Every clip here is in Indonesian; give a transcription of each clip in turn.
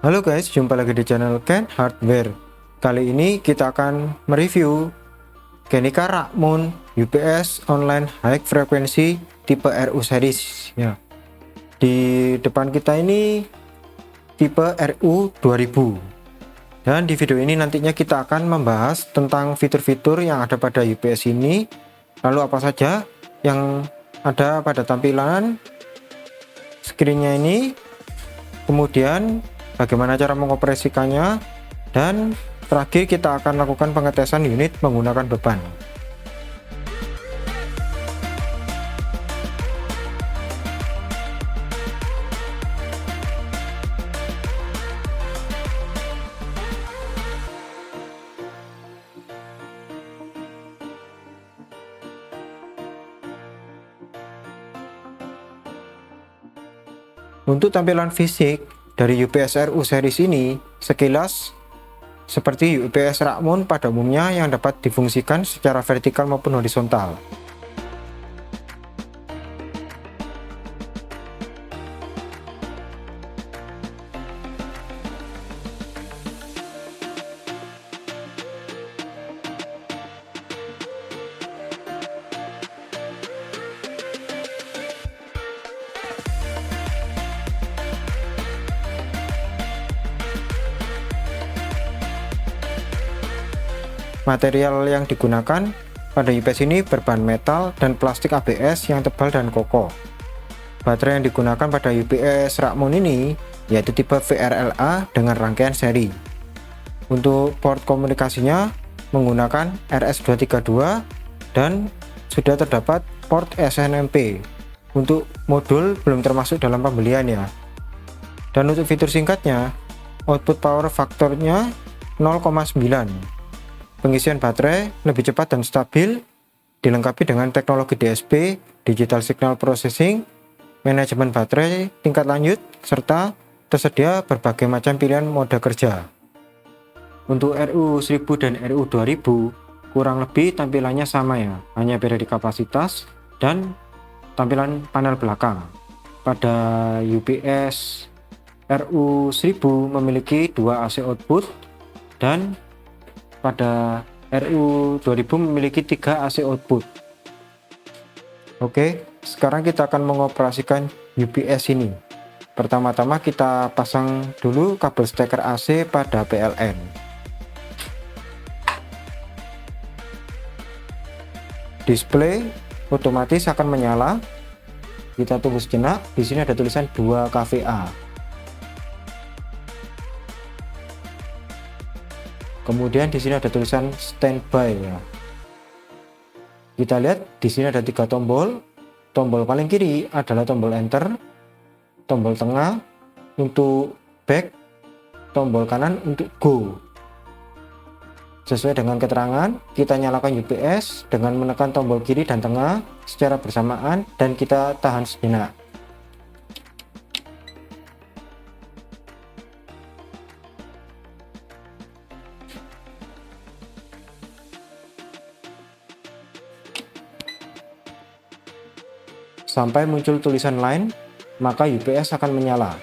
Halo guys, jumpa lagi di channel Ken Hardware. Kali ini kita akan mereview Kenika Rakmun UPS online high frequency tipe RU series ya. Di depan kita ini tipe RU 2000. Dan di video ini nantinya kita akan membahas tentang fitur-fitur yang ada pada UPS ini, lalu apa saja yang ada pada tampilan screen-nya ini, kemudian bagaimana cara mengoperasikannya, dan terakhir kita akan lakukan pengetesan unit menggunakan beban. Untuk tampilan fisik dari UPS RU series ini sekilas seperti UPS Rakmun pada umumnya yang dapat difungsikan secara vertikal maupun horizontal. Material yang digunakan pada UPS ini berbahan metal dan plastik ABS yang tebal dan kokoh. Baterai yang digunakan pada UPS Rakmun ini yaitu tipe VRLA dengan rangkaian seri. Untuk port komunikasinya menggunakan RS232 dan sudah terdapat port SNMP. Untuk modul belum termasuk dalam pembelian ya. Dan untuk fitur singkatnya, output power faktornya 0,9. Pengisian baterai lebih cepat dan stabil, dilengkapi dengan teknologi DSP, Digital Signal Processing, manajemen baterai tingkat lanjut, serta tersedia berbagai macam pilihan mode kerja. Untuk RU 1000 dan RU 2000 kurang lebih tampilannya sama ya, hanya beda di kapasitas dan tampilan panel belakang. Pada UPS RU 1000 memiliki 2 AC output dan pada RU 2000 memiliki 3 AC output. Oke, sekarang kita akan mengoperasikan UPS ini. Pertama-tama kita pasang dulu kabel steker AC pada PLN. Display otomatis akan menyala. Kita tunggu sejenak. Di sini ada tulisan 2 kVA. Kemudian di sini ada tulisan standby ya. Kita lihat di sini ada 3 tombol. Tombol paling kiri adalah tombol enter, tombol tengah untuk back, tombol kanan untuk go. Sesuai dengan keterangan, kita nyalakan UPS dengan menekan tombol kiri dan tengah secara bersamaan dan kita tahan sejenak. Sampai muncul tulisan line, maka UPS akan menyala.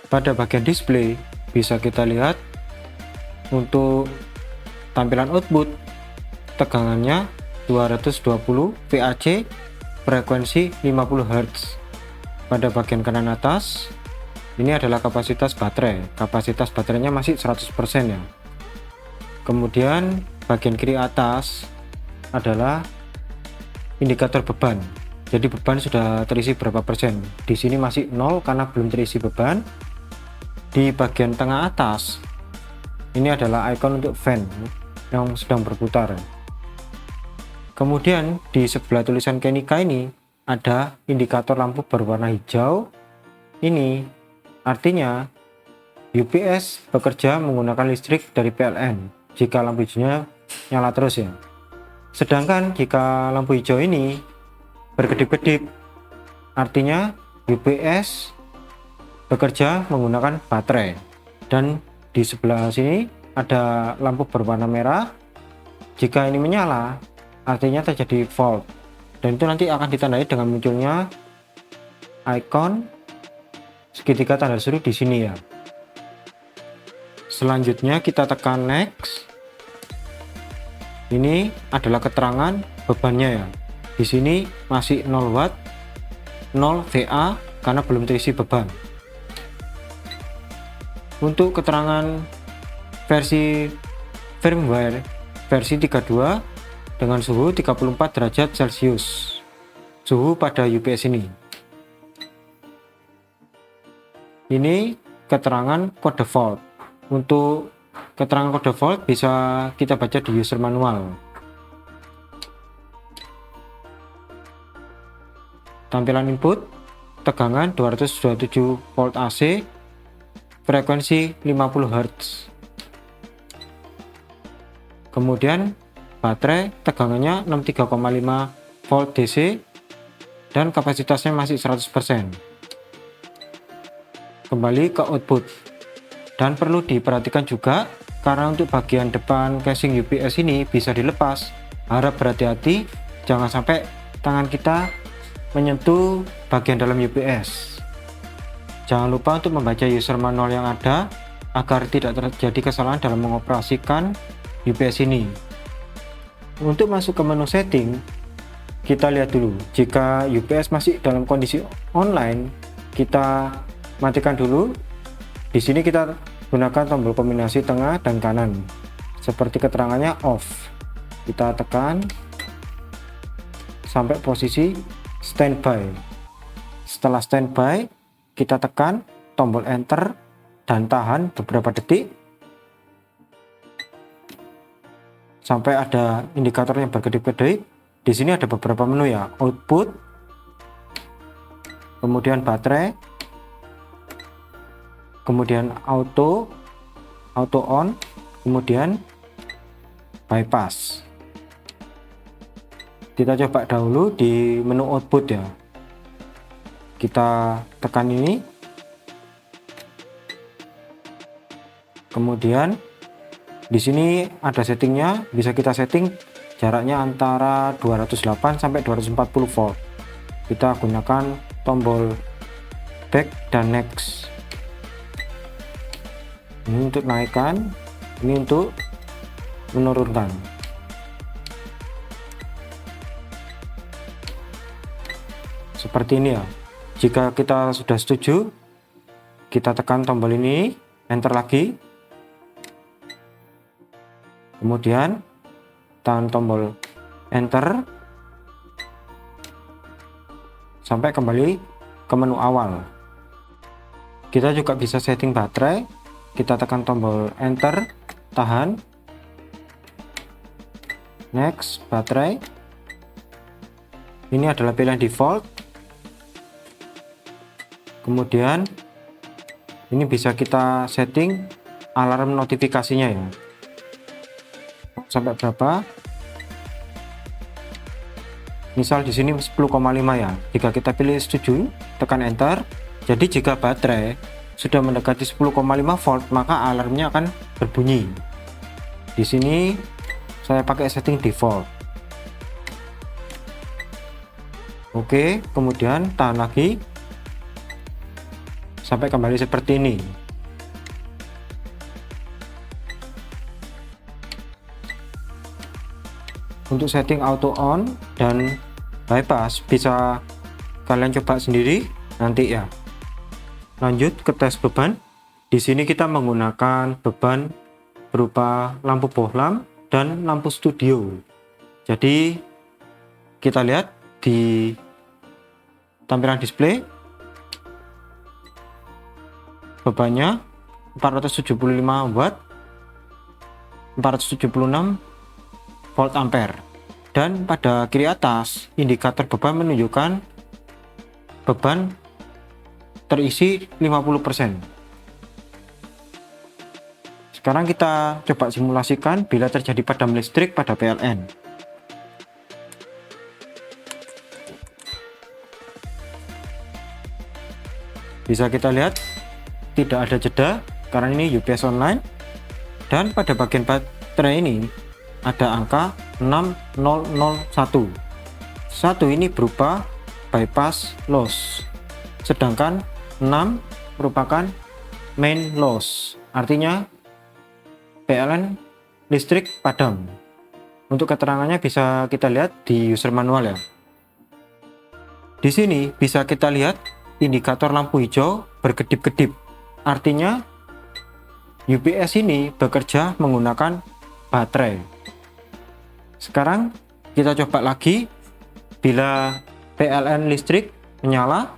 Pada bagian display bisa kita lihat untuk tampilan output, tegangannya 220 VAC, frekuensi 50 Hz. Pada bagian kanan atas ini adalah kapasitas baterai. Kapasitas baterainya masih 100% ya. Kemudian bagian kiri atas adalah indikator beban. Jadi beban sudah terisi berapa persen. Di sini masih 0 karena belum terisi beban. Di bagian tengah atas ini adalah icon untuk fan yang sedang berputar. Kemudian di sebelah tulisan Kenika ini ada indikator lampu berwarna hijau. Ini artinya UPS bekerja menggunakan listrik dari PLN jika lampu hijaunya nyala terus ya. Sedangkan jika lampu hijau ini berkedip-kedip, artinya UPS bekerja menggunakan baterai. Dan di sebelah sini ada lampu berwarna merah. Jika ini menyala, artinya terjadi fault, dan itu nanti akan ditandai dengan munculnya icon segitiga tanda seru di sini ya. Selanjutnya kita tekan next. Ini adalah keterangan bebannya ya. Di sini masih 0 watt, 0 VA karena belum terisi beban. Untuk keterangan versi firmware versi 32 dengan suhu 34 derajat Celcius. Suhu pada UPS ini. Ini keterangan kode fault. Untuk keterangan kode fault bisa kita baca di user manual. Tampilan input, tegangan 227 volt AC, frekuensi 50 Hz. Kemudian baterai tegangannya 63,5 volt DC dan kapasitasnya masih 100%. Kembali ke output. Dan perlu diperhatikan juga karena untuk bagian depan casing UPS ini bisa dilepas. Harap berhati-hati jangan sampai tangan kita menyentuh bagian dalam UPS. Jangan lupa untuk membaca user manual yang ada agar tidak terjadi kesalahan dalam mengoperasikan UPS ini. Untuk masuk ke menu setting, kita lihat dulu. Jika UPS masih dalam kondisi online, kita matikan dulu. Di sini kita gunakan tombol kombinasi tengah dan kanan, seperti keterangannya off. Kita tekan sampai posisi standby. Setelah standby, kita tekan tombol enter dan tahan beberapa detik sampai ada indikator yang berkedip-kedip. Di sini ada beberapa menu ya, output, kemudian baterai, kemudian auto on, kemudian bypass. Kita coba dahulu di menu output ya. Kita tekan ini, kemudian di sini ada settingnya, bisa kita setting jaraknya antara 208 sampai 240 volt. Kita gunakan tombol back dan next. Ini untuk naikkan, ini untuk menurunkan. Seperti ini ya. Jika kita sudah setuju, kita tekan tombol ini, enter lagi. Kemudian tahan tombol enter sampai kembali ke menu awal. Kita juga bisa setting baterai. Kita tekan tombol enter, tahan, next, baterai. Ini adalah pilihan default. Kemudian ini bisa kita setting alarm notifikasinya ya, sampai berapa. Misal di sini 10,5 ya. Jika kita pilih setuju, tekan enter. Jadi jika baterai sudah mendekati 10,5 volt, maka alarmnya akan berbunyi. Di sini saya pakai setting default. Oke, kemudian tahan lagi sampai kembali seperti ini. Untuk setting auto on dan bypass bisa kalian coba sendiri nanti ya. Lanjut ke tes beban. Di sini kita menggunakan beban berupa lampu bohlam dan lampu studio. Jadi kita lihat di tampilan display, bebannya 475 watt, 476 volt ampere. Dan pada kiri atas indikator beban menunjukkan beban terisi 50%. Sekarang kita coba simulasikan bila terjadi padam listrik pada PLN. Bisa kita lihat tidak ada jeda karena ini UPS online, dan pada bagian baterai ini ada angka 6001. Satu ini berupa bypass loss, sedangkan 6 merupakan main loss. Artinya PLN listrik padam. Untuk keterangannya bisa kita lihat di user manual ya. Di sini bisa kita lihat indikator lampu hijau berkedip-kedip. Artinya UPS ini bekerja menggunakan baterai. Sekarang kita coba lagi. Bila PLN listrik menyala,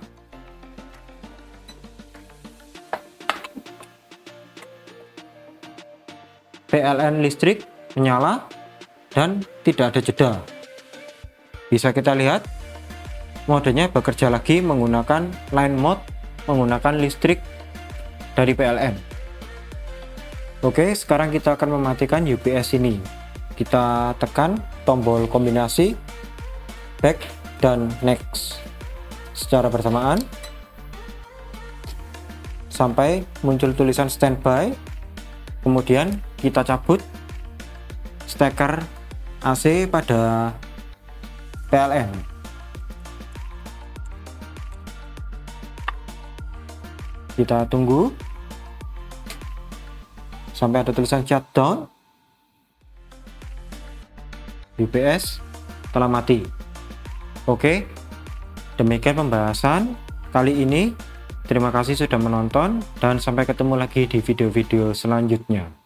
PLN listrik menyala dan tidak ada jeda. Bisa kita lihat modenya bekerja lagi menggunakan line mode, menggunakan listrik dari PLN. Oke, sekarang kita akan mematikan UPS ini. Kita tekan tombol kombinasi back dan next secara bersamaan sampai muncul tulisan standby. Kemudian kita cabut steker AC pada PLN. Kita tunggu sampai ada tulisan shutdown. UPS telah mati. Oke, demikian pembahasan kali ini. Terima kasih sudah menonton dan sampai ketemu lagi di video-video selanjutnya.